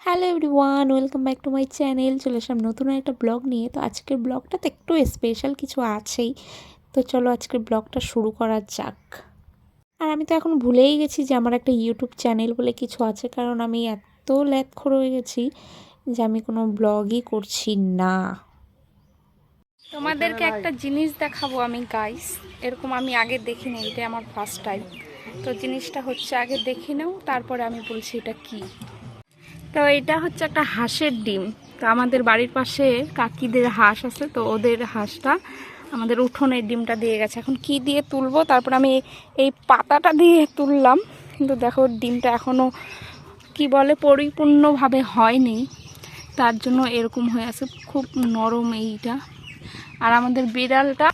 Hello everyone, welcome back to my channel. চলে আসলাম নতুন একটা ব্লগ নিয়ে। তো আজকের ব্লগটাতে একটু স্পেশাল কিছু আছেই। তো চলো আজকের ব্লগটা শুরু করা যাক। আর আমি তো এখন ভুলেই গেছি যে আমার একটা ইউটিউব চ্যানেল বলে কিছু আছে, কারণ আমি এত ল্যাথখোর হয়ে গেছি যে আমি কোনো ব্লগই করছি না। তোমাদেরকে একটা জিনিস দেখাবো আমি গাইস, এরকম আমি আগে দেখিনি, এটা আমার ফার্স্ট টাইম। তো জিনিসটা হচ্ছে আগে দেখে নাও, তারপরে আমি বলছি এটা কি। তো এটা হচ্ছে একটা হাঁসের ডিম। তো আমাদের বাড়ির পাশে কাকিদের হাঁস আছে, তো ওদের হাঁসটা আমাদের উঠোনের ডিমটা দিয়ে গেছে। এখন কি দিয়ে তুলবো, তারপর আমি এই পাতাটা দিয়ে তুললাম, কিন্তু দেখো ডিমটা এখনও কি বলে পরিপূর্ণভাবে হয়নি, তার জন্য এরকম হয়ে আছে, খুব নরম এইটা। আর আমাদের বিড়ালটা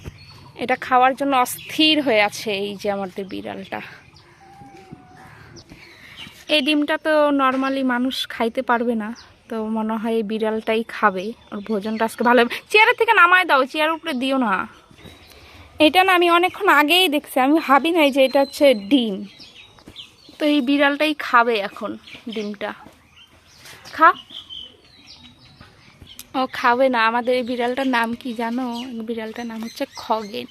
এটা খাওয়ার জন্য অস্থির হয়ে আছে। এই যে আমাদের বিড়ালটা, এই ডিমটা তো নর্মালি মানুষ খাইতে পারবে না, তো মনে হয় এই বিড়ালটাই খাবে। ওর ভোজনটা আজকে ভালো হবে। চেয়ারের থেকে নামায় দাও, চেয়ারের উপরে দিও না। এটা না আমি অনেকক্ষণ আগেই দেখছি, আমি ভাবি নাই যে এটা হচ্ছে ডিম। তো এই বিড়ালটাই খাবে এখন ডিমটা। খা। ও খাবে না। আমাদের এই বিড়ালটার নাম কি জানো? বিড়ালটার নাম হচ্ছে খগেন।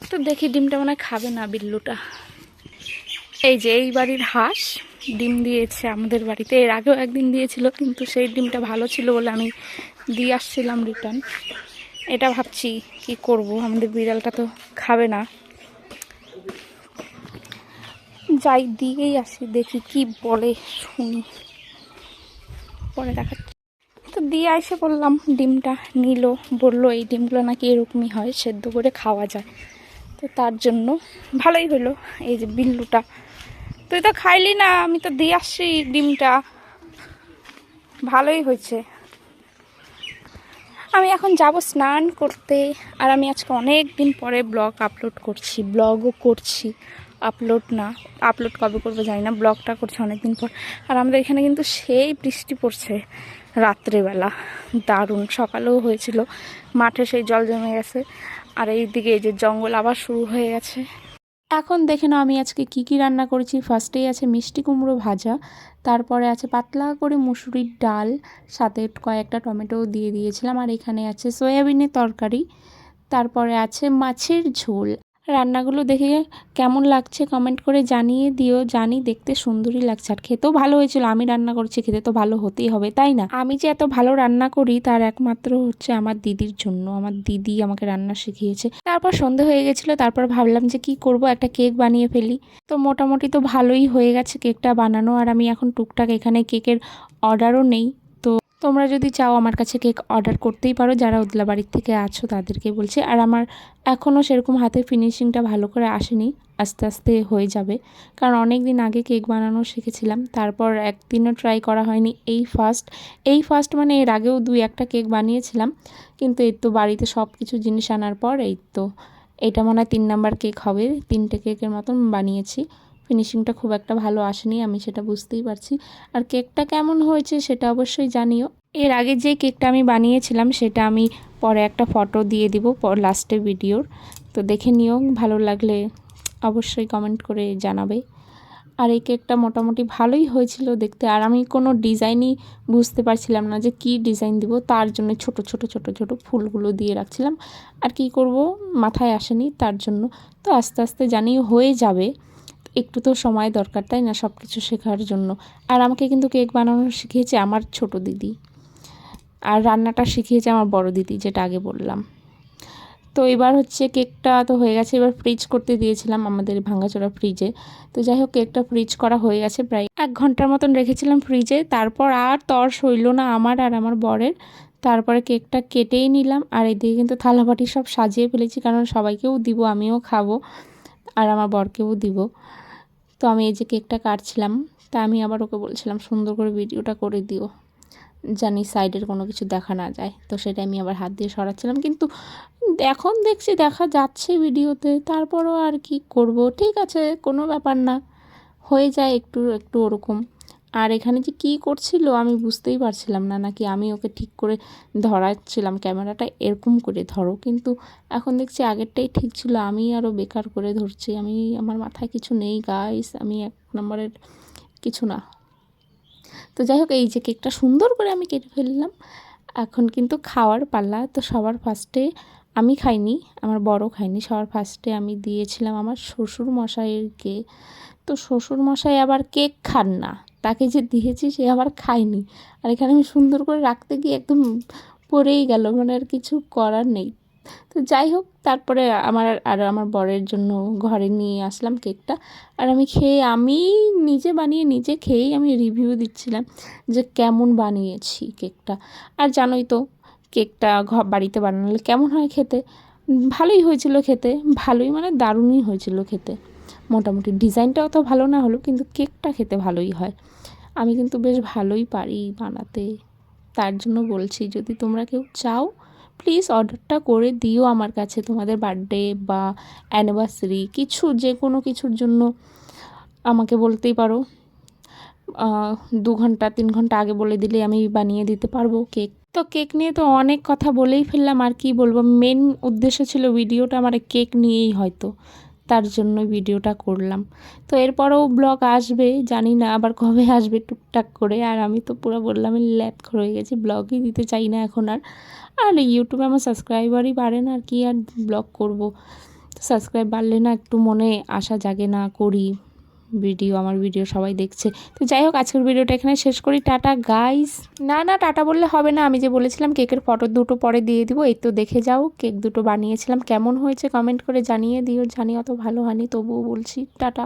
তো দেখি ডিমটা মনে হয় খাবে না বিল্লুটা। এই যে এই বাড়ির হাঁস ডিম দিয়েছে আমাদের বাড়িতে, এর আগেও একদিন দিয়েছিল, কিন্তু সেই ডিমটা ভালো ছিল বলে আমি দিয়ে আসছিলাম রিটার্ন। এটা ভাবছি কি করব, আমাদের বিড়ালটা তো খাবে না। যাই দিয়েই আসি, দেখি কি বলে শুনি, পরে দেখাচ্ছি। তো দিয়ে এসে বললাম, ডিমটা নিল, বললো এই ডিমগুলো নাকি এরকমই হয়, সেদ্ধ করে খাওয়া যায়। তো তার জন্য ভালোই হলো। এই যে বিল্লুটা, তুই তো খাইলি না, আমি তো দিয়ে আসছি ডিমটা, ভালোই হয়েছে। আমি এখন যাব স্নান করতে। আর আমি আজকে অনেক দিন পরে ব্লগ আপলোড করছি, ব্লগও করছি, আপলোড না, আপলোড কবে করবো জানি না, ব্লগটা করছি অনেক দিন পর। আর আমাদের এখানে কিন্তু সেই বৃষ্টি পড়ছে রাত্রেবেলা, দারুণ। সকালেও হয়েছিল, মাঠে সেই জল জমে গেছে। আর এইদিকে এই যে জঙ্গল আবার শুরু হয়ে গেছে। এখন দেখে নাও আমি আজকে কি কি রান্না করেছি। ফার্স্টেই আছে মিষ্টি কুমড়ো ভাজা, তারপরে আছে পাতলা করে মুসুরির ডাল, সাথে কয়েকটা টমেটো দিয়ে দিয়েছিলাম। আর এখানে আছে সয়াবিনের তরকারি, তারপরে আছে মাছের ঝোল। রান্নাগুলো দেখে কেমন লাগছে কমেন্ট করে জানিয়ে দিও। জানি দেখতে সুন্দরই লাগছে, আর খেতেও ভালো হয়েছিল। আমি রান্না করছি, খেতে তো ভালো হতেই হবে, তাই না? আমি যে এত ভালো রান্না করি তার একমাত্র হচ্ছে আমার দিদির জন্য। আমার দিদি আমাকে রান্না শিখিয়েছে। তারপর সন্ধে হয়ে গেছিলো, তারপর ভাবলাম যে কি করব, একটা কেক বানিয়ে ফেলি। তো মোটামুটি তো ভালোই হয়ে গেছে কেকটা বানানো। আর আমি এখন টুকটাক এখানে কেকের অর্ডারও নেই। তো তোমরা যদি চাও আমার কাছে কেক অর্ডার করতেই পারো, যারা উদলাবাড়ির থেকে আছো তাদেরকে বলছি। আর আমার এখনও সেরকম হাতের ফিনিশিংটা ভালো করে আসেনি, আস্তে আস্তে হয়ে যাবে, কারণ অনেক দিন আগে কেক বানানো শিখেছিলাম, তারপর একদিনও ট্রাই করা হয়নি। এই ফার্স্ট মানে এর আগেও 2-1টা কেক বানিয়েছিলাম, কিন্তু এই তো বাড়িতে সব কিছু জিনিস আনার পর এই তো এটা মনে হয় 3 নাম্বার কেক হবে। 3টে কেকের মতন বানিয়েছি, ফিনিশিংটা খুব একটা ভালো আসেনি, আমি সেটা বুঝতেই পারছি। আর কেকটা কেমন হয়েছে সেটা অবশ্যই জানিও। এর আগে যে কেকটা আমি বানিয়েছিলাম সেটা আমি পরে একটা ফটো দিয়ে দিব লাস্টে ভিডিওর, তো দেখে নিও। ভালো লাগলে অবশ্যই কমেন্ট করে জানাবে। আর এই কেকটা মোটামুটি ভালোই হয়েছিল দেখতে। আর আমি কোনো ডিজাইনই বুঝতে পারছিলাম না যে কি ডিজাইন দিব, তার জন্য ছোট ছোট ছোট ছোট ফুলগুলো দিয়ে রাখছিলাম। আর কি করব, মাথায় আসেনি, তার জন্য। তো আস্তে আস্তে জানি হয়ে যাবে, একটু তো সময় দরকার, তাই না, সব কিছু শেখার জন্য। আর আমাকে কিন্তু কেক বানানো শিখিয়েছে আমার ছোট দিদি, আর রান্নাটা শিখিয়েছে আমার বড় দিদি, যেটা আগে বললাম। তো এবার হচ্ছে কেকটা তো হয়ে গেছে, এবার ফ্রিজ করতে দিয়েছিলাম আমাদের ভাঙাচোরা ফ্রিজে। তো যাই হোক, কেকটা ফ্রিজ করা হয়ে গেছে, প্রায় 1 ঘন্টার মতন রেখেছিলাম ফ্রিজে। তারপর আর তর সইল না আমার আর আমার বরের, তারপরে কেকটা কেটেই নিলাম। আর এদিকে কিন্তু থালাবাটি সব সাজিয়ে ফেলেছি, কারণ সবাইকেও দিব, আমিও খাবো, আর আমার বরকেও দিব। তো আমি এই যে কেকটা কাটছিলাম, তা আমি আবার ওকে বলছিলাম সুন্দর করে ভিডিওটা করে দিও, জানি সাইডের কোনো কিছু দেখা না যায়। তো সেটা আমি আবার হাত দিয়ে সরাচ্ছিলাম, কিন্তু এখন দেখছি দেখা যাচ্ছে ভিডিওতে, তারপরও আর কি করব, ঠিক আছে কোনো ব্যাপার না, হয়ে যায় একটু একটু ওরকম। আর এখানে যে কী করছিল আমি বুঝতেই পারছিলাম না, নাকি আমি ওকে ঠিক করে ধরাচ্ছিলাম, ক্যামেরাটা এরকম করে ধরো, কিন্তু এখন দেখছি আগেরটাই ঠিক ছিল, আমি আরও বেকার করে ধরছি। আমার মাথায় কিছু নেই গাইস, আমি 1 নম্বরের কিছু না। তো যাই হোক, এই যে কেকটা সুন্দর করে আমি কেটে ফেললাম। এখন কিন্তু খাওয়ার পালা। তো সবার ফার্স্টে আমি খাইনি, আমার বড় খাইনি, সবার ফার্স্টে আমি দিয়েছিলাম আমার শ্বশুর মশাইকে। তো শ্বশুর মশাই আবার কেক খান না, তাকে যে দিয়েছি সে আবার খায়নি। আর এখানে আমি সুন্দর করে রাখতে গিয়ে একদম পড়েই গেল, মানে আর কিছু করার নেই। তো যাই হোক, তারপরে আমার বরের জন্য ঘরে নিয়ে আসলাম কেকটা। আর আমি নিজে বানিয়ে নিজে খেয়েই আমি রিভিউ দিচ্ছিলাম যে কেমন বানিয়েছি কেকটা। আর জানোই তো কেকটা বাড়িতে বানালে কেমন হয় খেতে। ভালোই হয়েছিল খেতে, ভালোই মানে দারুণই হয়েছিল খেতে। মোটামুটি ডিজাইনটা অত ভালো না হলেও কিন্তু কেকটা খেতে ভালোই হয়। আমি কিন্তু বেশ ভালোই পারি বানাতে, তার জন্য বলছি যদি তোমরা কেউ চাও প্লিজ অর্ডারটা করে দিও আমার কাছে। তোমাদের বার্থডে বা অ্যানিভার্সারি কিছু, যে কোনো কিছুর জন্য আমাকে বলতেই পারো। 2 ঘন্টা 3 ঘন্টা আগে বলে দিলে আমি বানিয়ে দিতে পারবো কেক। তো কেক নিয়ে তো অনেক কথা বলেই ফেললাম, আর কি বলবো। মেন উদ্দেশ্য ছিল ভিডিওটা আমার কেক নিয়েই, হয়তো তার জন্য ভিডিওটা করলাম। তো এরপরেও ব্লগ আসবে, জানি না আবার কবে আসবে, টুকটাক করে। আর আমি তো পুরো বললাম ল্যাথ হয়ে গেছি, ব্লগই দিতে চাই না এখন আর। আর ইউটিউবে আমার সাবস্ক্রাইবারই বাড়ে না, আর কি আর ব্লগ করব। সাবস্ক্রাইব বাড়লে না একটু মনে আশা জাগে, না করি আমার ভিডিও সবাই দেখছে। তো যাই হোক, আজকের ভিডিওটা এখানে শেষ করি। Tata guys. না টাটা বললে হবে না, আমি যে বলেছিলাম কেকের ফটো দুটো পরে দিয়ে দিব, এই তো দেখে যাও। কেক দুটো বানিয়েছিলাম, কেমন হয়েছে কমেন্ট করে জানিয়ে দিও। জানি অত ভালো হয়নি, তবুও বলছি টাটা।